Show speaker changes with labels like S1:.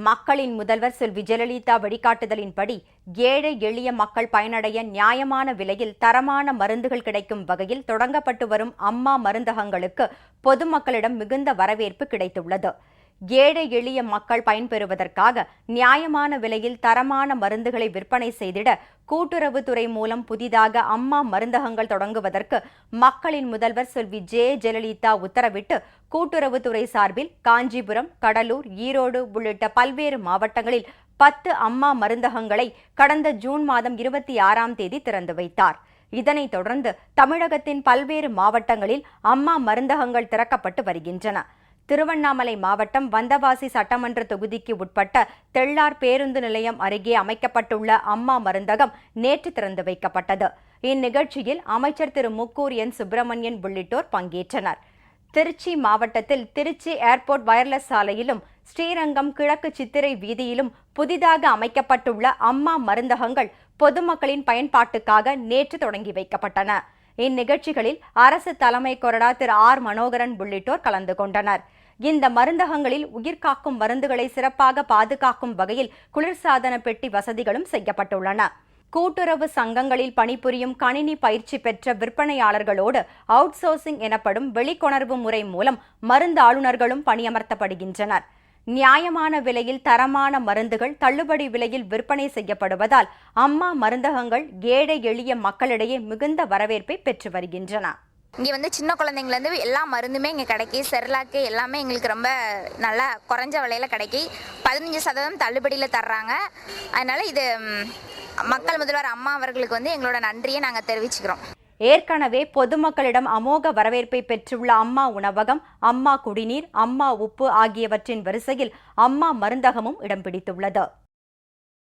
S1: மக்களின் முதல்வர் செல்வி ஜெயலலிதா வழிகாட்டுதலின்படி ஏழை எளிய மக்கள் பயனடைய நியாயமான விலையில் தரமான மருந்துகள் கிடைக்கும் வகையில் தொடங்கப்பட்டு வரும் அம்மா மருந்தகங்களுக்கு பொதுமக்களிடம் மிகுந்த வரவேற்பு கிடைத்துள்ளது. ஏழை எளிய மக்கள் பயன்பெறுவதற்காக நியாயமான விலையில் தரமான மருந்துகளை விற்பனை செய்திட கூட்டுறவுத்துறை மூலம் புதிதாக அம்மா மருந்தகங்கள் தொடங்குவதற்கு மக்களின் முதல்வர் செல்வி ஜெயலலிதா உத்தரவிட்டு கூட்டுறவுத்துறை சார்பில் காஞ்சிபுரம், கடலூர், ஈரோடு உள்ளிட்ட பல்வேறு மாவட்டங்களில் 10 அம்மா மருந்தகங்களை கடந்த ஜூன் மாதம் 26ஆம் தேதி திறந்து வைத்தார். இதனைத் தொடர்ந்து தமிழகத்தின் பல்வேறு மாவட்டங்களில் அம்மா மருந்தகங்கள் திறக்கப்பட்டு வருகின்றன. திருவண்ணாமலை மாவட்டம் வந்தவாசி சட்டமன்ற தொகுதிக்கு உட்பட்ட தெள்ளார் பேருந்து நிலையம் அருகே அமைக்கப்பட்டுள்ள அம்மா மருந்தகம் நேற்று திறந்து வைக்கப்பட்டது. இந்நிகழ்ச்சியில் அமைச்சர் திரு முக்கூர் என் சுப்பிரமணியன் உள்ளிட்டோர் பங்கேற்றனர். திருச்சி மாவட்டத்தில் திருச்சி ஏர்போர்ட் வயர்லெஸ் சாலையிலும் ஸ்ரீரங்கம் கிழக்கு சித்திரை வீதியிலும் புதிதாக அமைக்கப்பட்டுள்ள அம்மா மருந்தகங்கள் பொதுமக்களின் பயன்பாட்டுக்காக நேற்று தொடங்கி வைக்கப்பட்டன. இந்நிகழ்ச்சிகளில் அரசு தலைமை கொறடா திரு ஆர் மனோகரன் உள்ளிட்டோர் கலந்து கொண்டனர். இந்த மருந்தகங்களில் உயிர்காக்கும் மருந்துகளை சிறப்பாக பாதுகாக்கும் வகையில் குளிர்சாதன பெட்டி வசதிகளும் செய்யப்பட்டுள்ளன. கூட்டுறவு சங்கங்களில் பணிபுரியும் கணினி பயிற்சி பெற்ற விற்பனையாளர்களோடு அவுட் சோர்சிங் எனப்படும் வெளிக்கொணர்வு முறை மூலம் மருந்தாளுநர்களும் பணியமர்த்தப்படுகின்றனர். நியாயமான விலையில் தரமான மருந்துகள் தள்ளுபடி விலையில் விற்பனை செய்யப்படுவதால் அம்மா மருந்தகங்கள் ஏழை எளிய மக்களிடையே மிகுந்த வரவேற்பை பெற்று வருகின்றன.
S2: இங்கே சின்ன குழந்தைங்கலேருந்து எல்லா மருந்துமே இங்கே கிடைக்கி, செர்லாக்கு எல்லாமே எங்களுக்கு ரொம்ப நல்லா குறைஞ்ச விலையில் கிடைக்கி 15% தள்ளுபடியில் தர்றாங்க. அதனால் இது மக்கள் முதல்வர் அம்மா அவர்களுக்கு எங்களோட நன்றியை நாங்கள் தெரிவிச்சுக்கிறோம்.
S1: ஏற்கனவே பொதுமக்களிடம் அமோக வரவேற்பை பெற்றுள்ள அம்மா உணவகம், அம்மா குடிநீர், அம்மா உப்பு ஆகியவற்றின் வரிசையில் அம்மா மருந்தகமும் இடம் பிடித்துள்ளது.